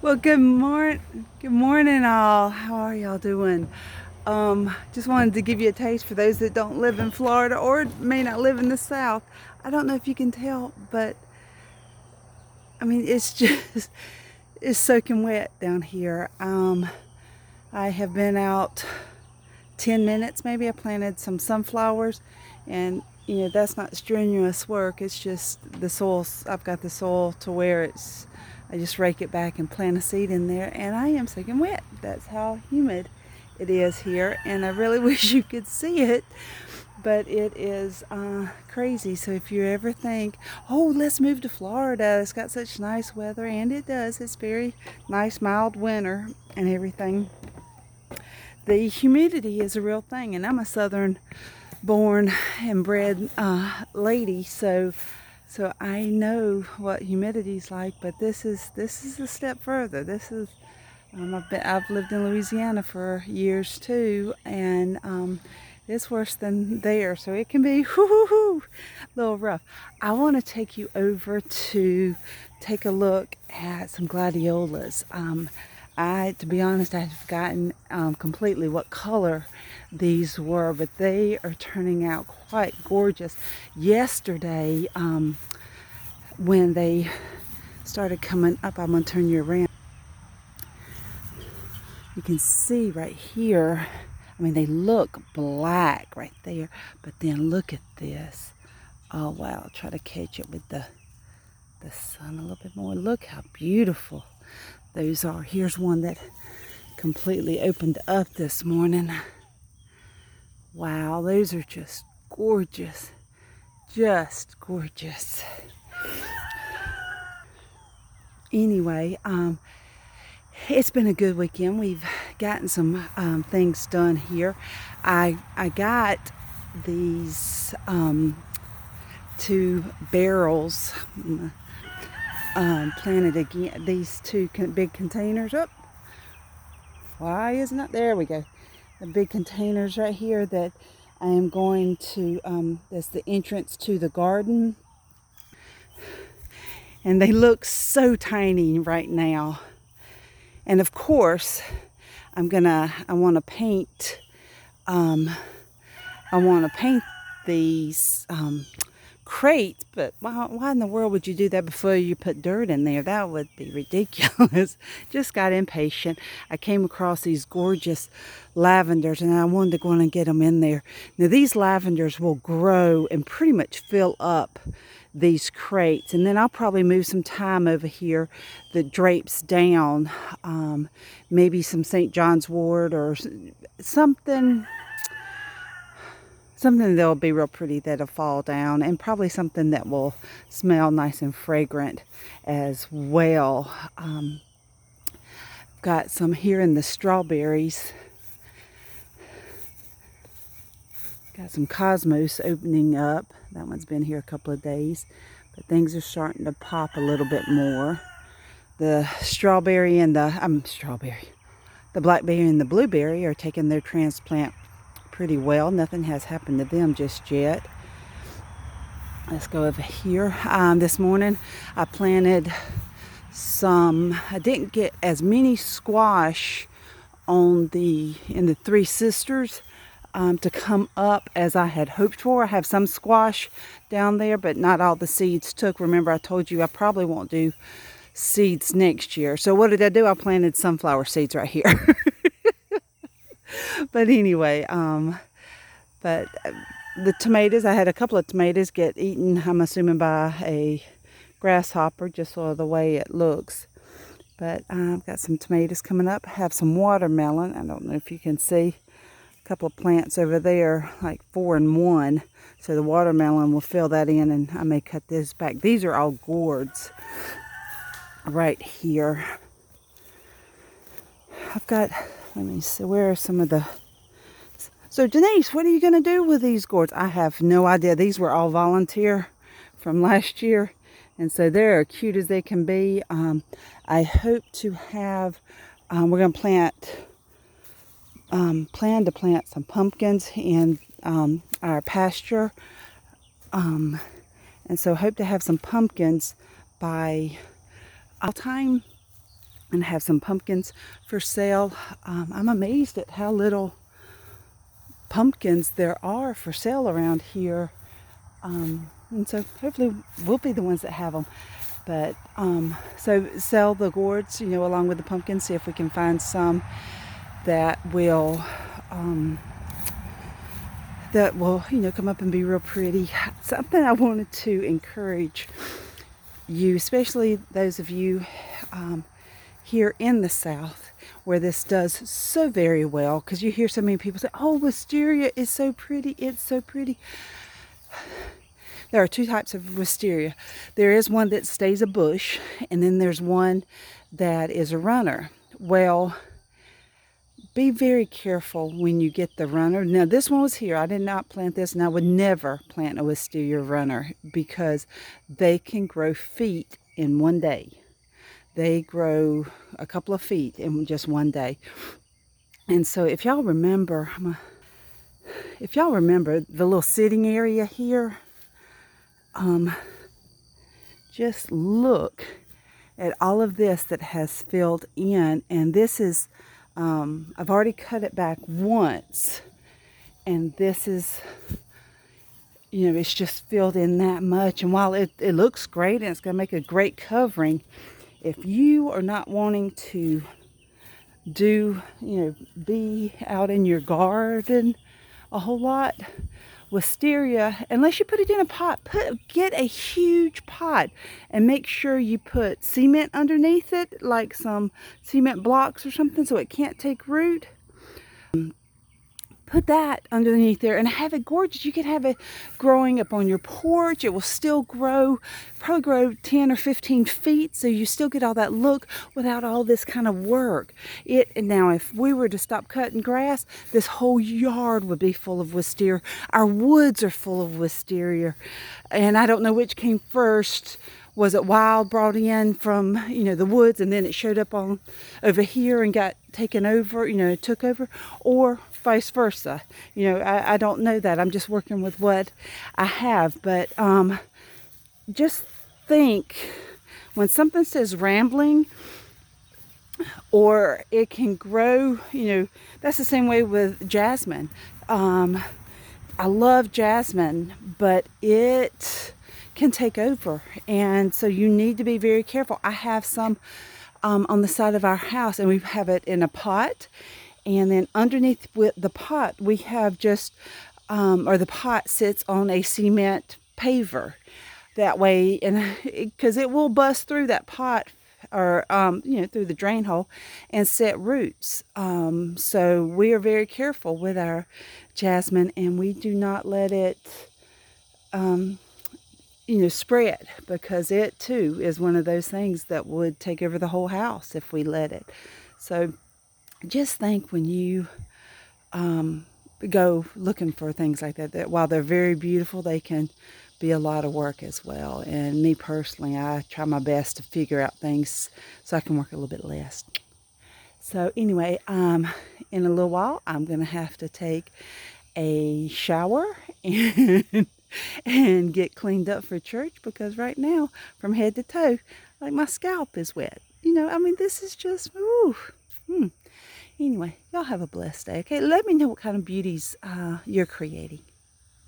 Well, good morning, all. How are y'all doing? Just wanted to give you a taste for those that don't live in Florida or may not live in the South. I don't know if you can tell, but I mean, it's just it's soaking wet down here. I have been out 10 minutes maybe. I planted some sunflowers, and that's not strenuous work. It's just the soil. I've got the soil to where I just rake it back and plant a seed in there, and I am soaking wet. That's how humid it is here, and I really wish you could see it, but it is crazy. So if you ever think, oh, let's move to Florida, it's got such nice weather, and it does. It's very nice, mild winter and everything. The humidity is a real thing, and I'm a southern born and bred lady, so I know what humidity's like. But this is a step further. This is I've lived in Louisiana for years too, and it's worse than there, so it can be a little rough. I want to take you over to take a look at some gladiolas. To be honest, I've forgotten completely what color these were, but they are turning out quite gorgeous. Yesterday, when they started coming up, I'm going to turn you around. You can see right here, I mean, they look black right there, but then look at this. Oh, wow. I'll try to catch it with the sun a little bit more. Look how beautiful those are. Here's one that completely opened up this morning. Wow, those are just gorgeous. Just gorgeous. Anyway, it's been a good weekend. We've gotten some things done here. I got these 2 barrels planted again. These 2 big containers. Oh, why isn't it? There we go. The big containers right here that I am going to, that's the entrance to the garden. And they look so tiny right now. And of course, I want to paint, these crates, but why in the world would you do that before you put dirt in there? That would be ridiculous. Just got impatient. I came across these gorgeous lavenders, and I wanted to go in and get them in there. Now, these lavenders will grow and pretty much fill up these crates, and then I'll probably move some thyme over here that drapes down, maybe some St. John's wort or something that'll be real pretty that'll fall down, and probably something that will smell nice and fragrant as well. Got some here in the strawberries. Got some cosmos opening up. That one's been here a couple of days, but things are starting to pop a little bit more. The strawberry and the blackberry and the blueberry are taking their transplant pretty well. Nothing has happened to them just yet. Let's go over here. This morning I planted I didn't get as many squash in the Three Sisters to come up as I had hoped for. I have some squash down there, but not all the seeds took. Remember, I told you I probably won't do seeds next year. So what did I do? I planted sunflower seeds right here. But anyway, but the tomatoes, I had a couple of tomatoes get eaten, I'm assuming by a grasshopper, just sort of the way it looks. But I've got some tomatoes coming up. I have some watermelon. I don't know if you can see a couple of plants over there, like 4 in 1. So the watermelon will fill that in, and I may cut this back. These are all gourds right here. I've got, let me see, where are some of the... So Denise, what are you going to do with these gourds? I have no idea. These were all volunteer from last year, and so they're cute as they can be. I hope to have, we're going to plan to plant some pumpkins in our pasture. And so hope to have some pumpkins by time. and have some pumpkins for sale. I'm amazed at how little pumpkins there are for sale around here. And so hopefully we'll be the ones that have them. But so sell the gourds, along with the pumpkins. See if we can find some that will come up and be real pretty. Something I wanted to encourage you, especially those of you here in the South, where this does so very well, because you hear so many people say, "Oh, wisteria is so pretty, it's so pretty." There are two types of wisteria. There is one that stays a bush, and then there's one that is a runner. Well, be very careful when you get the runner. Now, this one was here. I did not plant this, and I would never plant a wisteria runner because they can grow feet in one day. They grow a couple of feet in just one day. And so if y'all remember the little sitting area here, just look at all of this that has filled in. And this is, I've already cut it back once. And this is, it's just filled in that much. And while it looks great and it's going to make a great covering, if you are not wanting to be out in your garden a whole lot, wisteria, unless you put it in a pot, get a huge pot and make sure you put cement underneath it, like some cement blocks or something, so it can't take root. Put that underneath there and have it gorgeous. You can have it growing up on your porch. It will still grow, probably grow 10 or 15 feet, so you still get all that look without all this kind of work. Now, if we were to stop cutting grass, this whole yard would be full of wisteria. Our woods are full of wisteria, and I don't know which came first. Was it wild, brought in from, the woods, and then it showed up over here and got taken over, took over, or vice versa? I don't know that. I'm just working with what I have. But just think, when something says rambling, or it can grow, that's the same way with jasmine. I love jasmine, but it can take over, and so you need to be very careful. I have some on the side of our house, and we have it in a pot, and then underneath with the pot we have just or the pot sits on a cement paver. That way, and because it will bust through that pot, or through the drain hole, and set roots. So we are very careful with our jasmine, and we do not let it spread, because it too is one of those things that would take over the whole house if we let it. So just think, when you go looking for things like that while they're very beautiful, they can be a lot of work as well. And me personally, I try my best to figure out things so I can work a little bit less. So anyway, in a little while, I'm going to have to take a shower and get cleaned up for church, because right now, from head to toe, like, my scalp is wet. This is just, ooh. Anyway, y'all have a blessed day, okay? Let me know what kind of beauties you're creating.